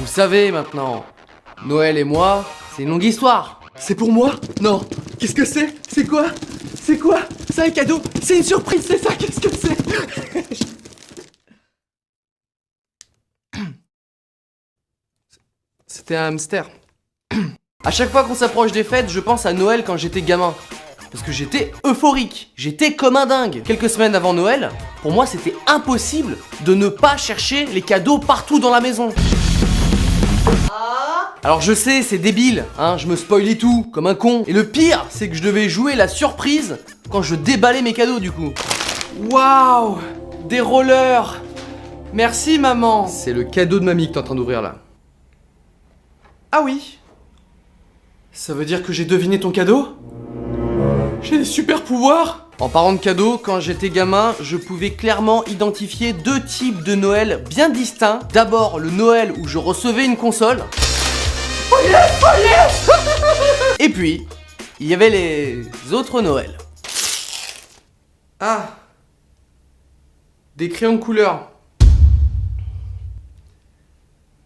Vous savez maintenant, Noël et moi, c'est une longue histoire. C'est pour moi? Non. Qu'est-ce que c'est? C'est quoi? C'est quoi? C'est un cadeau? C'est une surprise, c'est ça? Qu'est-ce que c'est? C'était un hamster. À chaque fois qu'on s'approche des fêtes, je pense à Noël quand j'étais gamin. Parce que j'étais euphorique, j'étais comme un dingue. Quelques semaines avant Noël, pour moi c'était impossible de ne pas chercher les cadeaux partout dans la maison. Alors je sais, c'est débile, hein, je me spoilais tout, comme un con. Et le pire, c'est que je devais jouer la surprise quand je déballais mes cadeaux du coup. Waouh, des rollers. Merci maman. C'est le cadeau de mamie que t'es en train d'ouvrir là. Ah oui. Ça veut dire que j'ai deviné ton cadeau? J'ai des super pouvoirs. En parlant de cadeaux, quand j'étais gamin, je pouvais clairement identifier deux types de Noël bien distincts. D'abord, le Noël où je recevais une console. Oh yes, oh yes. Et puis, il y avait les autres Noëls. Ah. Des crayons de couleur.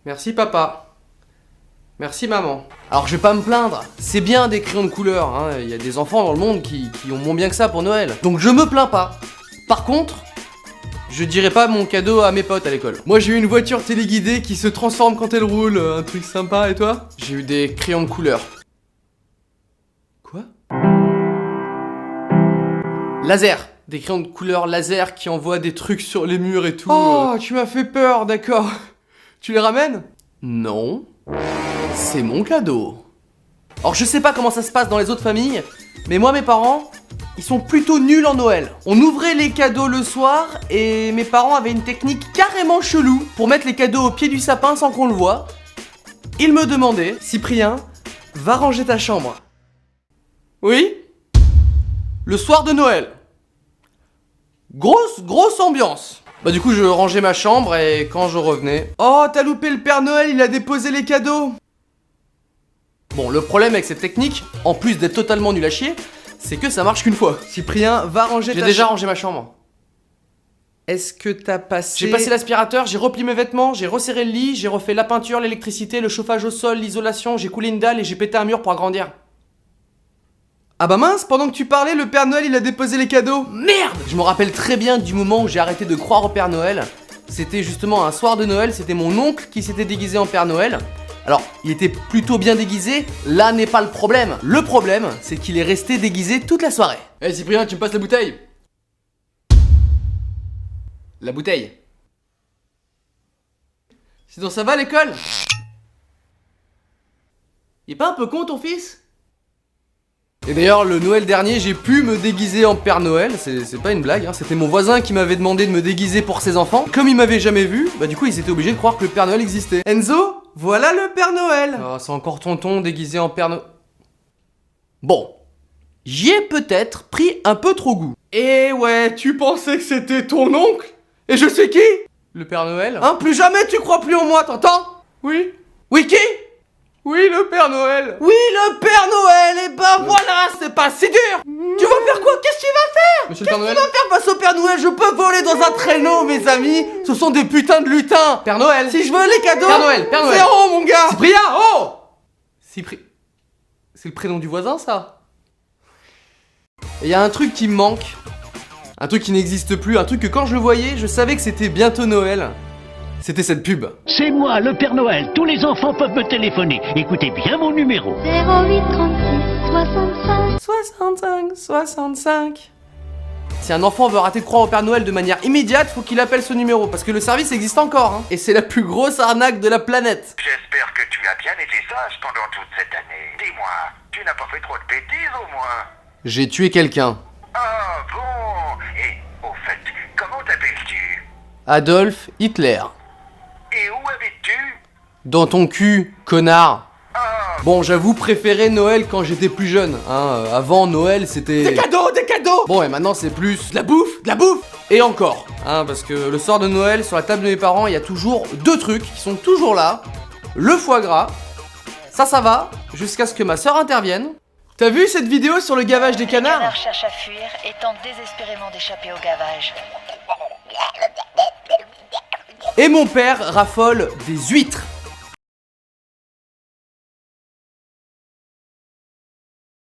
Merci papa. Merci maman. Alors je vais pas me plaindre, c'est bien des crayons de couleur, hein. Il y a des enfants dans le monde qui ont moins bien que ça pour Noël. Donc je me plains pas. Par contre, je dirais pas mon cadeau à mes potes à l'école. Moi j'ai eu une voiture téléguidée qui se transforme quand elle roule, un truc sympa, et toi? J'ai eu des crayons de couleur. Quoi? Laser. Des crayons de couleur laser qui envoient des trucs sur les murs et tout. Oh, tu m'as fait peur, d'accord. Tu les ramènes? Non. C'est mon cadeau. Alors je sais pas comment ça se passe dans les autres familles, mais moi mes parents, ils sont plutôt nuls en Noël. On ouvrait les cadeaux le soir et mes parents avaient une technique carrément chelou pour mettre les cadeaux au pied du sapin sans qu'on le voie. Ils me demandaient, Cyprien, va ranger ta chambre. Oui? Le soir de Noël. Grosse ambiance. Bah du coup je rangeais ma chambre et quand je revenais... Oh t'as loupé le Père Noël, il a déposé les cadeaux. Bon le problème avec cette technique, en plus d'être totalement nul à chier, c'est que ça marche qu'une fois. Cyprien, va ranger ta chambre. J'ai déjà rangé ma chambre. Est-ce que t'as passé... J'ai passé l'aspirateur, j'ai replié mes vêtements, j'ai resserré le lit, j'ai refait la peinture, l'électricité, le chauffage au sol, l'isolation, j'ai coulé une dalle et j'ai pété un mur pour agrandir. Ah bah mince, pendant que tu parlais, le Père Noël il a déposé les cadeaux. Merde! Je me rappelle très bien du moment où j'ai arrêté de croire au Père Noël. C'était justement un soir de Noël, c'était mon oncle qui s'était déguisé en Père Noël. Alors, il était plutôt bien déguisé, là n'est pas le problème. Le problème, c'est qu'il est resté déguisé toute la soirée. Eh hey, Cyprien, tu me passes la bouteille? La bouteille. Sinon ça va l'école? Il est pas un peu con ton fils? Et d'ailleurs, le Noël dernier, j'ai pu me déguiser en Père Noël, c'est pas une blague, hein. C'était mon voisin qui m'avait demandé de me déguiser pour ses enfants. Comme il m'avait jamais vu, bah du coup, ils étaient obligés de croire que le Père Noël existait. Enzo, voilà le Père Noël. Oh, c'est encore tonton déguisé en Père Noël. Bon, j'y ai peut-être pris un peu trop goût. Et ouais, tu pensais que c'était ton oncle? Et je sais qui? Le Père Noël. Hein, plus jamais tu crois plus en moi, t'entends? Oui. Oui, qui? Oui, le Père Noël. Oui, le Père Noël. Et ben voilà, c'est pas si dur. Tu vas faire quoi? Qu'est-ce que tu vas faire? Monsieur le Père Noël. Qu'est-ce que tu vas faire face au Père Noël? Je peux voler dans un traîneau, mes amis. Ce sont des putains de lutins. Père Noël. Si je veux les cadeaux. Père Noël, Père Noël. Zéro, mon gars. Cyprien, oh. Cyprien. C'est le prénom du voisin, ça? Et y a un truc qui me manque. Un truc qui n'existe plus. Un truc que quand je le voyais, je savais que c'était bientôt Noël. C'était cette pub. C'est moi, le Père Noël. Tous les enfants peuvent me téléphoner. Écoutez bien mon numéro. 08 36 65 65. Si un enfant veut arrêter de croire au Père Noël de manière immédiate, faut qu'il appelle ce numéro, parce que le service existe encore, hein. Et c'est la plus grosse arnaque de la planète. J'espère que tu as bien été sage pendant toute cette année. Dis-moi, tu n'as pas fait trop de bêtises au moins? J'ai tué quelqu'un. Ah bon? Et au fait, comment t'appelles-tu? Adolf Hitler. Et où habites-tu? Dans ton cul, connard. Ah, Bon, j'avoue préférer Noël quand j'étais plus jeune, hein. Avant Noël, c'était... Des cadeaux, des cadeaux. Bon, et maintenant c'est plus... De la bouffe. Et encore, hein, parce que le soir de Noël, sur la table de mes parents, il y a toujours deux trucs qui sont toujours là. Le foie gras. Ça va, jusqu'à ce que ma soeur intervienne. T'as vu cette vidéo sur le gavage des canards? Les canards cherchent à fuir et tentent désespérément d'échapper au gavage. Et mon père raffole des huîtres.